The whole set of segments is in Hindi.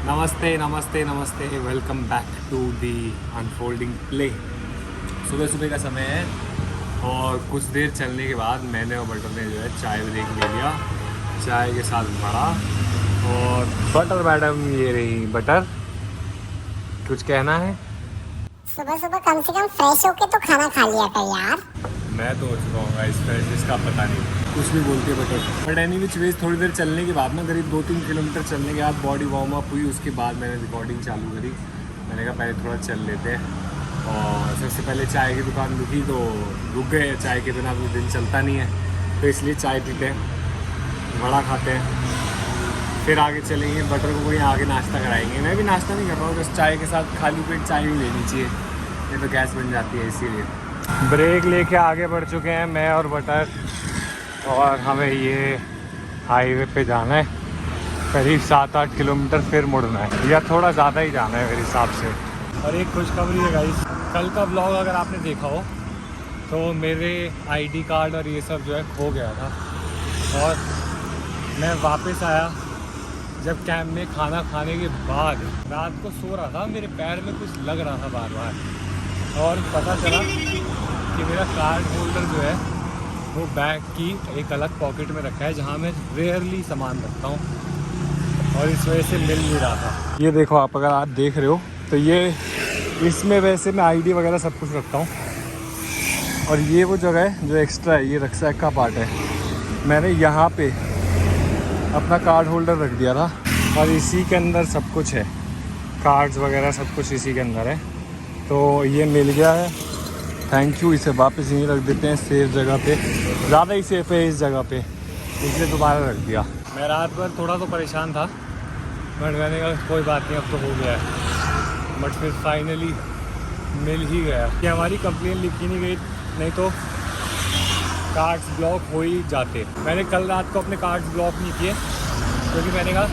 नमस्ते नमस्ते नमस्ते, welcome back to the unfolding play. सुबह सुबह का समय है और कुछ देर चलने के बाद मैंने और बटर ने जो है चाय ब्रेक ले लिया। चाय के साथ बड़ा और बटर मैडम, ये रही बटर। कुछ कहना है? सुबह सुबह कम से कम फ्रेश होके तो खाना खा लिया कर यार। मैं तो हो चुका हूँ इस फ्रेश, इसका पता नहीं, कुछ भी बोलते बट एनी विच वेज थोड़ी देर चलने के बाद ना, करीब 2-3 किलोमीटर चलने के बाद बॉडी वार्म अप हुई। उसके बाद मैंने रिकॉर्डिंग चालू करी। मैंने कहा पहले थोड़ा चल लेते हैं और सबसे पहले चाय की दुकान रुकी तो रुक गए। चाय के बिना तो दिन चलता नहीं है, तो इसलिए चाय पीते हैं, बड़ा खाते हैं, फिर आगे चलेंगे। बटर को कोई आगे नाश्ता कराएंगे। मैं भी नाश्ता नहीं कर रहा हूँ, बस चाय के साथ खाली पेट चाय ही लेनी चाहिए, ये तो गैस बन जाती है। इसीलिए ब्रेक लेके आगे बढ़ चुके हैं मैं और बटर, और हमें ये हाईवे पे जाना है। करीब 7-8 किलोमीटर फिर मुड़ना है, या थोड़ा ज़्यादा ही जाना है मेरे हिसाब से। और एक खुशखबरी है गाइस, कल का ब्लॉग अगर आपने देखा हो तो मेरे आईडी कार्ड और ये सब जो है खो गया था, और मैं वापस आया जब कैंप में खाना खाने के बाद। रात को सो रहा था, मेरे पैर में कुछ लग रहा था बार बार, और पता चला कि मेरा कार्ड होल्डर जो है वो बैग की एक अलग पॉकेट में रखा है, जहाँ मैं रेयरली सामान रखता हूँ, और इस वजह से मिल नहीं रहा था। ये देखो आप, अगर आप देख रहे हो तो ये इसमें वैसे मैं आईडी वगैरह सब कुछ रखता हूँ, और ये वो जगह है जो एक्स्ट्रा है, ये रक्सैक का पार्ट है। मैंने यहाँ पे अपना कार्ड होल्डर रख दिया था, और इसी के अंदर सब कुछ है, कार्ड्स वगैरह सब कुछ इसी के अंदर है। तो ये मिल गया है, थैंक यू। इसे वापस यहीं रख देते हैं सेफ जगह पे, ज़्यादा ही सेफ है इस जगह पे, इसलिए दोबारा रख दिया। मैं रात भर थोड़ा तो परेशान था, बट मैंने कहा कोई बात नहीं, अब तो हो गया है। बट फिर फाइनली मिल ही गया कि हमारी कंप्लेन लिखी नहीं गई, नहीं तो कार्ड्स ब्लॉक हो ही जाते। मैंने कल रात को अपने कार्ड्स ब्लॉक नहीं किए, क्योंकि मैंने कहा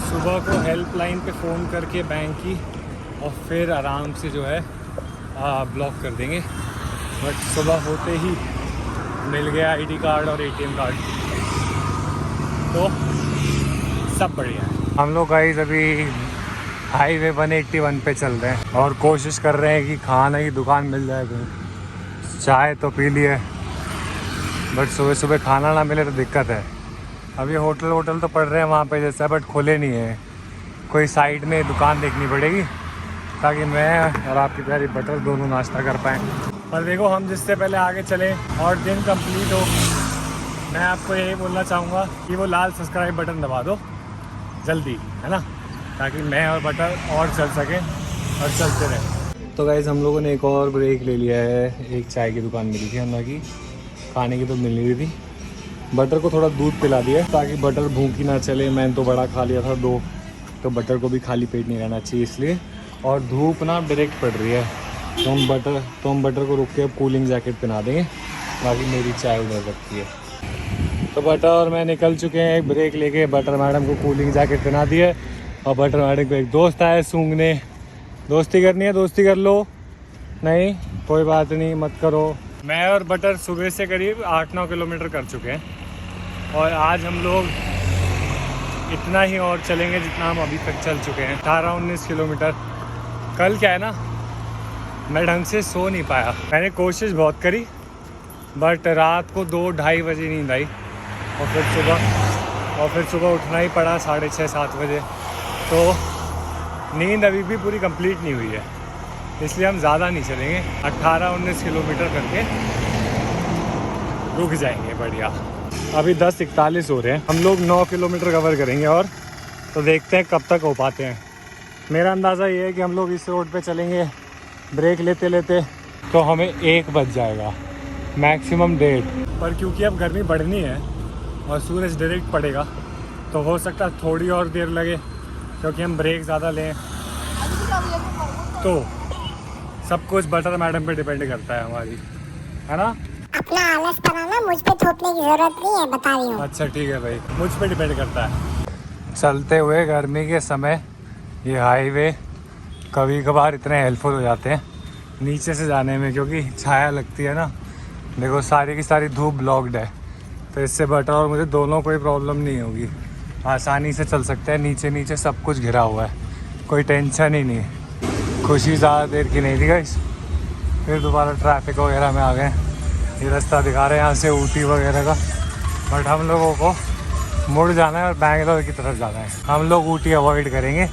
सुबह को हेल्पलाइन पे फ़ोन करके बैंक की, और फिर आराम से जो है ब्लॉक कर देंगे। बट सुबह होते ही मिल गया आईडी कार्ड और एटीएम कार्ड, तो सब बढ़िया है। हम लोग गाइस अभी हाईवे 181 पे चल रहे हैं, और कोशिश कर रहे हैं कि खाने की दुकान मिल जाए कहीं। चाय तो पी ली है, बट सुबह सुबह खाना ना मिले तो दिक्कत है। अभी होटल तो पड़ रहे हैं वहाँ पे जैसा, बट खुले नहीं है। कोई साइड में दुकान देखनी पड़ेगी, ताकि मैं और आपकी प्यारी बटर दोनों नाश्ता कर पाएँ। और देखो, हम जिससे पहले आगे चलें और दिन कंप्लीट हो, मैं आपको यही बोलना चाहूँगा कि वो लाल सब्सक्राइब बटन दबा दो जल्दी, है ना, ताकि मैं और बटर और चल सकें और चलते रहें। तो गाइस, हम लोगों ने एक और ब्रेक ले लिया है। एक चाय की दुकान मिली थी हमें की, खाने की तो मिल नहीं रही थी। बटर को थोड़ा दूध पिला दिया ताकि बटर भूखी ना चले। मैंने तो बड़ा खा लिया था 2, तो बटर को भी खाली पेट नहीं रहना चाहिए इसलिए। और धूप ना डायरेक्ट पड़ रही है, तो हम बटर को रुक के अब कूलिंग जैकेट पहना देंगे, बाकी मेरी चाय उधर रखती है। तो बटर और मैं निकल चुके हैं एक ब्रेक लेके। बटर मैडम को कूलिंग जैकेट पहना दी है, और बटर मैडम को एक दोस्त आया सूंघने। दोस्ती करनी है, दोस्ती कर लो। नहीं, कोई बात नहीं, मत करो। मैं और बटर सुबह से करीब 8-9 किलोमीटर कर चुके हैं, और आज हम लोग इतना ही और चलेंगे जितना हम अभी तक चल चुके हैं, 18-19 किलोमीटर। कल क्या है ना, मैं ढंग से सो नहीं पाया। मैंने कोशिश बहुत करी, बट रात को 2-2:30 बजे नींद आई, और फिर सुबह उठना ही पड़ा 6:30-7 बजे। तो नींद अभी भी पूरी कंप्लीट नहीं हुई है, इसलिए हम ज़्यादा नहीं चलेंगे। 18-19 किलोमीटर करके रुक जाएंगे, बढ़िया। अभी 10:41 हो रहे हैं, हम लोग 9 किलोमीटर कवर करेंगे, और तो देखते हैं कब तक हो पाते हैं। मेरा अंदाज़ा ये है कि हम लोग इस रोड पे चलेंगे ब्रेक लेते लेते तो हमें 1 बज जाएगा, मैक्सिमम 1:30। पर क्योंकि अब गर्मी बढ़नी है और सूरज डायरेक्ट पड़ेगा, तो हो सकता है थोड़ी और देर लगे, क्योंकि हम ब्रेक ज़्यादा लें। तो सब कुछ बटर मैडम पे डिपेंड करता है हमारी, है ना। अपना आलस बनाना मुझ पे थोपने की जरूरत नहीं है, बता रही हूँ। अच्छा ठीक है भाई, मुझ पे डिपेंड करता है। चलते हुए गर्मी के समय ये हाईवे कभी कभार इतने हेल्पफुल हो जाते हैं नीचे से जाने में, क्योंकि छाया लगती है ना। देखो सारी की सारी धूप ब्लॉक्ड है, तो इससे बटर और मुझे दोनों कोई प्रॉब्लम नहीं होगी। आसानी से चल सकते हैं। नीचे नीचे सब कुछ घिरा हुआ है, कोई टेंशन ही नहीं है। खुशी ज़्यादा देर की नहीं थी गाइस, फिर दोबारा ट्रैफिक वगैरह में आ गए। ये रास्ता दिखा रहे हैं यहाँ से ऊटी वगैरह का, बट हम लोगों को मुड़ जाना है और बैंगलोर की तरफ जाना है। हम लोग ऊटी अवॉइड करेंगे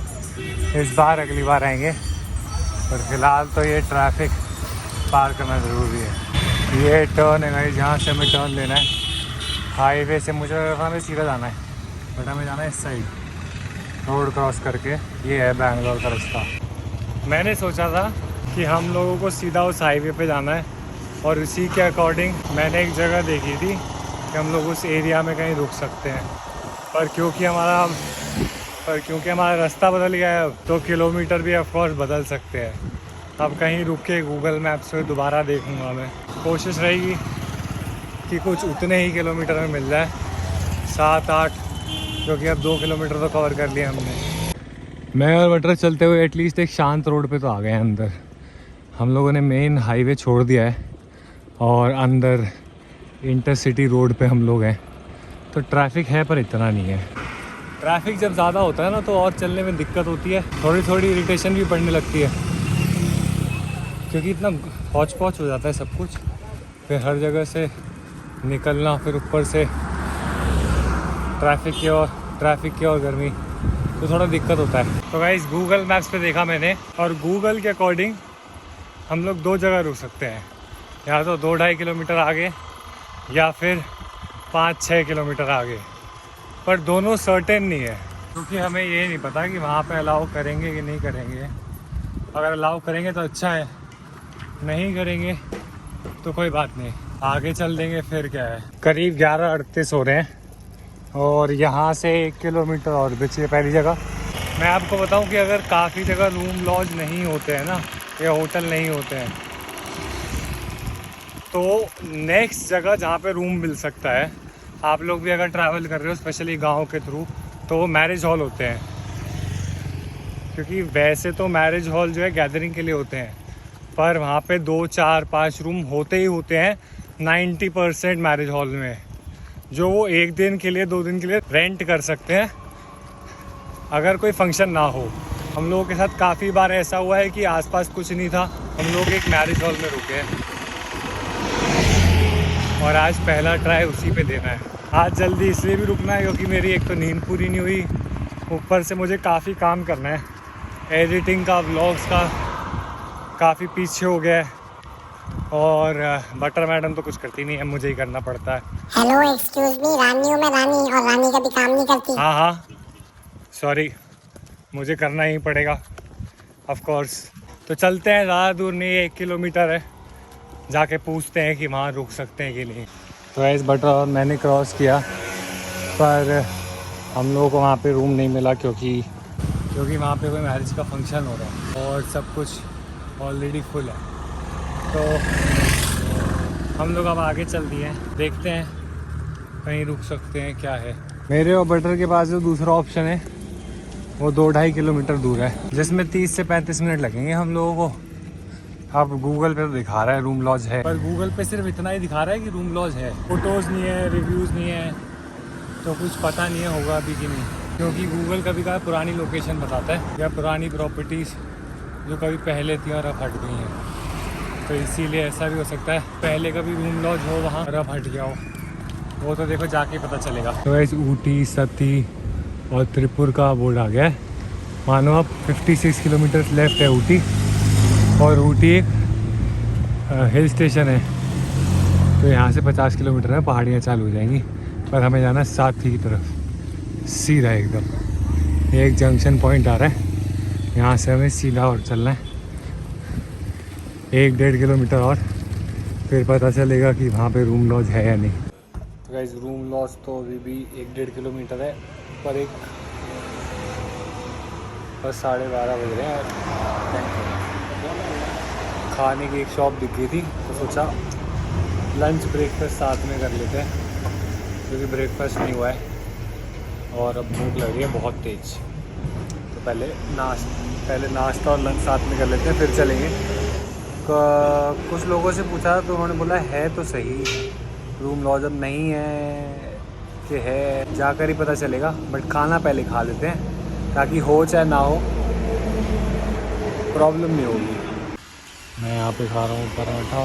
इस बार, अगली बार आएंगे। पर फिलहाल तो ये ट्रैफिक पार करना ज़रूरी है। ये टर्न है गाइस, जहाँ से हमें टर्न लेना है हाईवे से। मुझे हमें सीधा जाना है, बट हमें जाना है इस साइड रोड क्रॉस करके। ये है बैंगलोर का रास्ता। मैंने सोचा था कि हम लोगों को सीधा उस हाईवे पे जाना है, और उसी के अकॉर्डिंग मैंने एक जगह देखी थी कि हम लोग उस एरिया में कहीं रुक सकते हैं। पर क्योंकि हमारा रास्ता बदल गया है, तो किलोमीटर भी ऑफकोर्स बदल सकते हैं। अब कहीं रुक के गूगल मैप से दोबारा देखूँगा मैं। कोशिश रहेगी कि कुछ उतने ही किलोमीटर में मिल जाए, 7-8, क्योंकि अब 2 किलोमीटर तो कवर कर लिया हमने। मैं और बटर चलते हुए एटलीस्ट एक शांत रोड पे तो आ गए हैं अंदर। हम लोगों ने मेन हाईवे छोड़ दिया है और अंदर इंटरसिटी रोड पे हम लोग हैं। तो ट्रैफिक है पर इतना नहीं है। ट्रैफिक जब ज़्यादा होता है ना तो और चलने में दिक्कत होती है, थोड़ी थोड़ी इरिटेशन भी पड़ने लगती है, क्योंकि इतना हौच पौच हो जाता है सब कुछ। फिर हर जगह से निकलना, फिर ऊपर से ट्रैफिक की और गर्मी, तो थोड़ा दिक्कत होता है। तो गाइस गूगल मैप्स पे देखा मैंने, और गूगल के अकॉर्डिंग हम लोग 2 जगह रुक सकते हैं, या तो 2-2.5 किलोमीटर आगे या फिर 5-6 किलोमीटर आगे। पर दोनों सर्टेन नहीं है, क्योंकि हमें ये नहीं पता कि वहाँ पे अलाउ करेंगे कि नहीं करेंगे। अगर अलाउ करेंगे तो अच्छा है, नहीं करेंगे तो कोई बात नहीं, आगे चल देंगे। फिर क्या है, करीब 11:38 हो रहे हैं और यहाँ से 1 किलोमीटर और बची है पहली जगह। मैं आपको बताऊं कि अगर काफ़ी जगह रूम लॉज नहीं होते हैं ना, या होटल नहीं होते हैं, तो नेक्स्ट जगह जहाँ पे रूम मिल सकता है, आप लोग भी अगर ट्रैवल कर रहे हो स्पेशली गांव के थ्रू, तो वो मैरिज हॉल होते हैं। क्योंकि वैसे तो मैरिज हॉल जो है गैदरिंग के लिए होते हैं, पर वहाँ पे 2, 4, 5 रूम होते ही होते हैं 90% मैरिज हॉल में, जो वो 1 दिन के लिए 2 दिन के लिए रेंट कर सकते हैं अगर कोई फंक्शन ना हो। हम लोगों के साथ काफ़ी बार ऐसा हुआ है कि आसपास कुछ नहीं था, हम लोग एक मैरिज हॉल में रुके, और आज पहला ट्राई उसी पे देना है। आज जल्दी इसलिए भी रुकना है क्योंकि मेरी एक तो नींद पूरी नहीं हुई, ऊपर से मुझे काफ़ी काम करना है, एडिटिंग का, व्लॉग्स का काफ़ी पीछे हो गया है, और बटर मैडम तो कुछ करती नहीं है, मुझे ही करना पड़ता है। हेलो एक्सक्यूज मी, रानी हूँ मैं, रानी, और रानी कभी काम नहीं करती। हाँ सॉरी, मुझे करना ही पड़ेगा ऑफ कोर्स। तो चलते हैं, ज़्यादा दूर नहीं है, 1 किलोमीटर है, जाके पूछते हैं कि वहाँ रुक सकते हैं कि नहीं। तो ऐसे बटर और मैंने क्रॉस किया, पर हम लोगों को वहाँ पे रूम नहीं मिला, क्योंकि वहाँ पे कोई मैरिज का फंक्शन हो रहा है और सब कुछ ऑलरेडी फुल है। तो हम लोग अब आगे चल दिए हैं, देखते हैं कहीं रुक सकते हैं क्या है। मेरे और बटर के पास जो दूसरा ऑप्शन है वो 2-2.5 किलोमीटर दूर है, जिसमें 30 से 35 मिनट लगेंगे हम लोगों को। अब गूगल पे तो दिखा रहा है रूम लॉज है, पर गूगल पे सिर्फ इतना ही दिखा रहा है कि रूम लॉज है, फोटोज़ नहीं है, रिव्यूज़ नहीं है, तो कुछ पता नहीं है होगा अभी कि नहीं। क्योंकि गूगल कभी कभी पुरानी लोकेशन बताता है, या पुरानी प्रॉपर्टीज़ जो कभी पहले थी और अब हट गई हैं, तो इसीलिए ऐसा भी हो सकता है पहले कभी रूम लॉज हो वहाँ और अब हट गया हो, वो तो देखो जाके पता चलेगा। तो ऐसे ऊटी, सती और त्रिपुर का बोर्ड आ गया है, मानो अब 56 किलोमीटर लेफ्ट है ऊटी, और ऊटी एक हिल स्टेशन है, तो यहाँ से 50 किलोमीटर में पहाड़ियाँ चालू हो जाएंगी, पर हमें जाना है साथी की तरफ सीधा एकदम। एक जंक्शन पॉइंट आ रहा है, यहाँ से हमें सीधा और चलना है 1-1.5 किलोमीटर और, फिर पता चलेगा कि वहाँ पे रूम लॉज है या नहीं। तो गाइस रूम लॉज तो अभी भी 1-1.5 किलोमीटर है, पर बस 12:30 बज रहे हैं। खाने की एक शॉप दिख गई थी, तो सोचा लंच ब्रेकफास्ट साथ में कर लेते हैं, क्योंकि ब्रेकफास्ट नहीं हुआ है और अब भूख लग रही है बहुत तेज़। तो पहले नाश्ता और लंच साथ में कर लेते हैं, फिर चलेंगे। कुछ लोगों से पूछा तो उन्होंने बोला है तो सही रूम लॉज, अब नहीं है के है जाकर ही पता चलेगा, बट खाना पहले खा लेते हैं ताकि हो चाहे ना हो प्रॉब्लम नहीं होगी। मैं यहाँ पे खा रहा हूँ पराठा,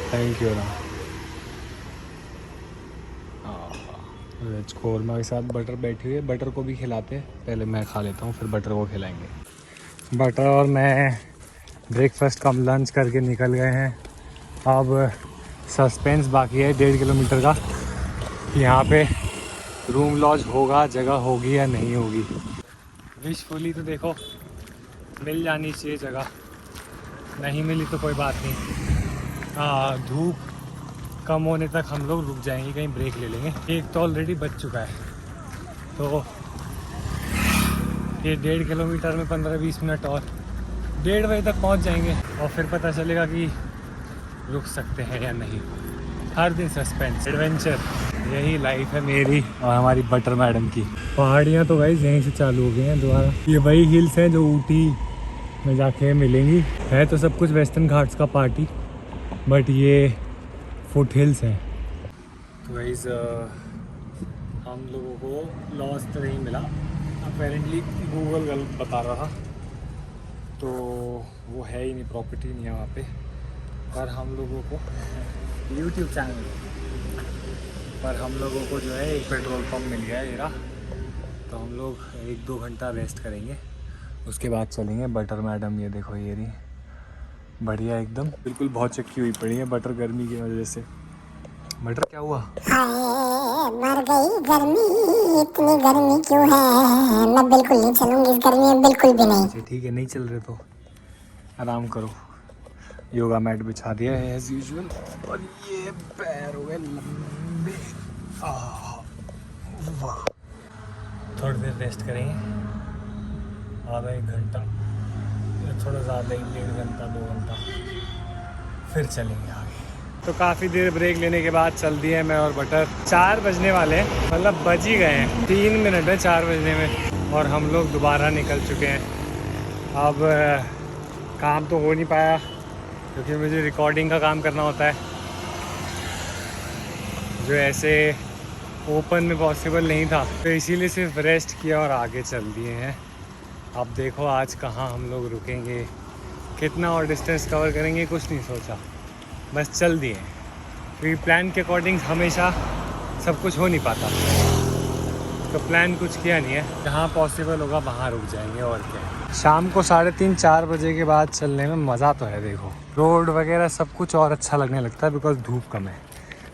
थैंक यू ना, वेज कौरमा के साथ बटर बैठी हुई है। बटर को भी खिलाते हैं, पहले मैं खा लेता हूँ फिर बटर को खिलाएंगे। बटर और मैं ब्रेकफास्ट कम लंच करके निकल गए हैं। अब सस्पेंस बाकी है 1.5 किलोमीटर का, यहाँ पे रूम लॉज होगा, जगह होगी या नहीं होगी। विशफुली तो देखो मिल जानी चाहिए जगह, नहीं मिली तो कोई बात नहीं। धूप कम होने तक हम लोग रुक जाएंगे, कहीं ब्रेक ले लेंगे। एक तो ऑलरेडी बज चुका है, तो ये 1.5 किलोमीटर में 15-20 मिनट और 1:30 बजे तक पहुंच जाएंगे और फिर पता चलेगा कि रुक सकते हैं या नहीं। हर दिन सस्पेंस, एडवेंचर, यही लाइफ है मेरी और हमारी बटर मैडम की। पहाड़ियाँ तो गाइस यहीं से चालू हो गई हैं दोबारा। ये वही हिल्स हैं जो ऊटी में जाके मिलेंगी। है तो सब कुछ वेस्टर्न घाट्स का पार्टी, बट ये फुट हिल्स हैं। तो गाइस हम लोगों को लॉस्ट नहीं मिला, अपेरेंटली गूगल गलत बता रहा था, तो वो है ही नहीं, प्रॉपर्टी नहीं है वहाँ पे। पर हम लोगों को यूट्यूब चैनल पर हम लोगों को जो है एक पेट्रोल पंप मिल गया है येरा, तो हम लोग 1-2 घंटा रेस्ट करेंगे, उसके बाद चलेंगे। बटर मैडम ये देखो ये रही, बढ़िया एकदम, बिल्कुल बहुत चक्की हुई पड़ी है बटर गर्मी की वजह से। बटर क्या हुआ? हाय मर गई गर्मी, इतनी गर्मी क्यों है, मैं बिल्कुल नहीं चलूंगी इस गर्मी में, बिल्कुल भी नहीं। अच्छा ठीक है, नहीं चल रहे तो आराम करो। योगा मैट बिछा दिया है एज यूजुअल, और ये पैर हो गए लंबे। वाह, थोड़ी देर रेस्ट करेंगे, आधा 1 घंटा या थोड़ा ज़्यादा, 1-1.5 घंटा 2 घंटा, फिर चलेंगे आगे। तो काफ़ी देर ब्रेक लेने के बाद चल दिए मैं और बटर। 4 बजने वाले हैं, मतलब बज ही गए हैं, 3 मिनट है 4 बजने में, और हम लोग दोबारा निकल चुके हैं। अब काम तो हो नहीं पाया क्योंकि मुझे रिकॉर्डिंग का काम करना होता है, जो ऐसे ओपन में पॉसिबल नहीं था, तो इसीलिए सिर्फ रेस्ट किया और आगे चल दिए हैं। अब देखो आज कहाँ हम लोग रुकेंगे, कितना और डिस्टेंस कवर करेंगे, कुछ नहीं सोचा, बस चल दिए। क्योंकि प्लान के अकॉर्डिंग हमेशा सब कुछ हो नहीं पाता, तो प्लान कुछ किया नहीं है, जहाँ पॉसिबल होगा वहाँ रुक जाएंगे और क्या है। शाम को 3:30-4 बजे के बाद चलने में मज़ा तो है। देखो रोड वगैरह सब कुछ और अच्छा लगने लगता है बिकॉज धूप कम है।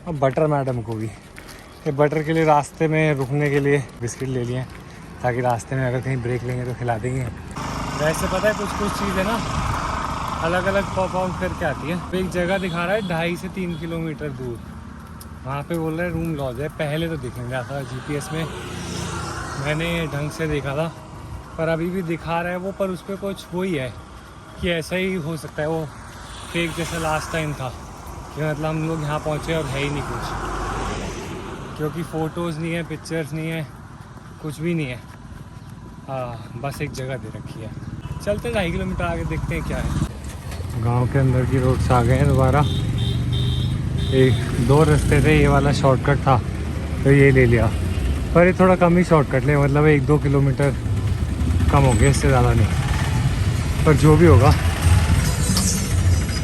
और बटर मैडम को भी ये बटर के लिए रास्ते में रुकने के लिए बिस्किट ले लिए, ताकि रास्ते में अगर कहीं ब्रेक लेंगे तो खिला देंगे। वैसे पता है कुछ चीज़ें ना अलग अलग पॉप आउट करके आती है। तो एक जगह दिखा रहा है 2.5 से 3 किलोमीटर दूर, वहाँ पे बोल रहे हैं रूम लॉज है। पहले तो दिख नहीं रहा था, GPS में मैंने ढंग से देखा था, पर अभी भी दिखा रहा है वो, पर उस पर कुछ वही है कि ऐसा ही हो सकता है, वो फेक जैसा लास्ट टाइम था कि मतलब हम लोग यहाँ पहुँचे और है ही नहीं कुछ, क्योंकि फ़ोटोज़ नहीं है, पिक्चर्स नहीं है, कुछ भी नहीं है। बस एक जगह दे रखी है। चलते 2.5 किलोमीटर आगे देखते हैं क्या है। गांव के अंदर की रोड से आ गए हैं दोबारा। 1-2 रास्ते थे, ये वाला शॉर्टकट था तो ये ले लिया, पर ये थोड़ा कम ही शॉर्टकट ले, मतलब 1-2 किलोमीटर कम हो गया, इससे ज़्यादा नहीं, पर जो भी होगा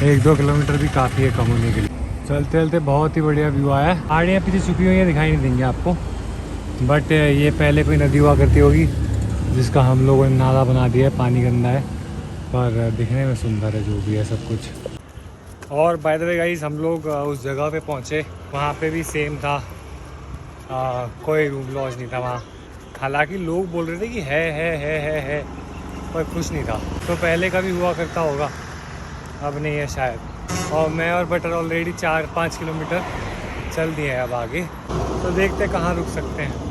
1-2 किलोमीटर भी काफ़ी है कम होने के लिए। चलते चलते बहुत ही बढ़िया व्यू आया है। पहाड़ियाँ पीछे छुपी हुई हैं, दिखाई नहीं देंगे आपको, बट ये पहले कोई नदी हुआ करती होगी जिसका हम लोगों ने नाला बना दिया है, पानी गंदा है, पर दिखने में सुंदर है जो भी है सब कुछ। और बाय द वे गाइस, हम लोग उस जगह पे पहुँचे, वहाँ पे भी सेम था, कोई रूम लॉज नहीं था वहाँ। हालांकि लोग बोल रहे थे कि है, पर कुछ नहीं था। तो पहले का भी हुआ करता होगा, अब नहीं है शायद। और मैं और बटर ऑलरेडी 4-5 किलोमीटर चल दिए हैं अब आगे, तो देखते कहाँ रुक सकते हैं।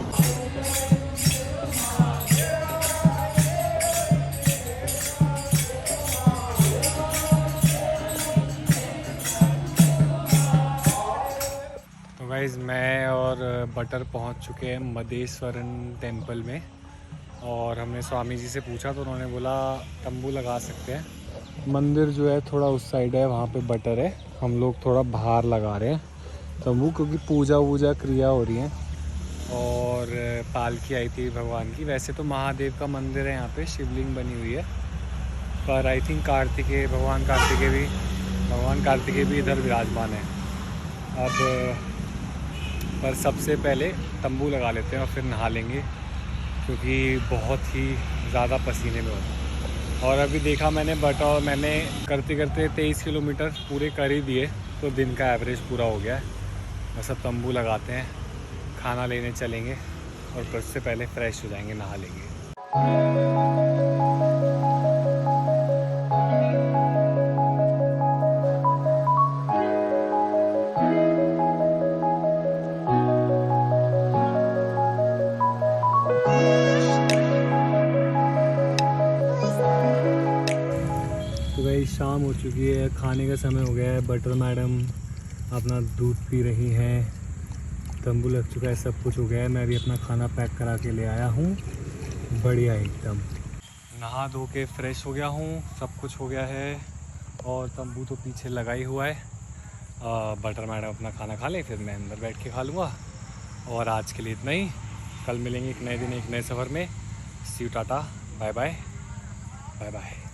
गाइस मैं और बटर पहुंच चुके हैं मदेश्वरन टेंपल में, और हमने स्वामी जी से पूछा तो उन्होंने बोला तंबू लगा सकते हैं। मंदिर जो है थोड़ा उस साइड है, वहाँ पे बटर है, हम लोग थोड़ा बाहर लगा रहे हैं तंबू, क्योंकि पूजा वूजा क्रिया हो रही है और पालकी आई थी भगवान की। वैसे तो महादेव का मंदिर है यहाँ पे, शिवलिंग बनी हुई है, पर आई थिंक भगवान कार्तिकेय भी इधर विराजमान है। अब पर सबसे पहले तंबू लगा लेते हैं और फिर नहा लेंगे, क्योंकि बहुत ही ज़्यादा पसीने में होता। और अभी देखा मैंने और मैंने करते करते 23 किलोमीटर पूरे कर ही दिए, तो दिन का एवरेज पूरा हो गया है। बस अब तंबू लगाते हैं, खाना लेने चलेंगे और फिर उससे पहले फ्रेश हो जाएंगे, नहा लेंगे। तो भाई शाम हो चुकी है, खाने का समय हो गया है। बटर मैडम अपना दूध पी रही हैं, तंबू लग चुका है, सब कुछ हो गया है। मैं भी अपना खाना पैक करा के ले आया हूँ, बढ़िया एकदम। नहा धो के फ्रेश हो गया हूँ, सब कुछ हो गया है और तंबू तो पीछे लगा ही हुआ है। बटर मैडम अपना खाना खा ले, फिर मैं अंदर बैठ के खा लूँगा। और आज के लिए इतना ही, कल मिलेंगे एक नए दिन एक नए सफ़र में। See you, tata, bye bye, bye bye.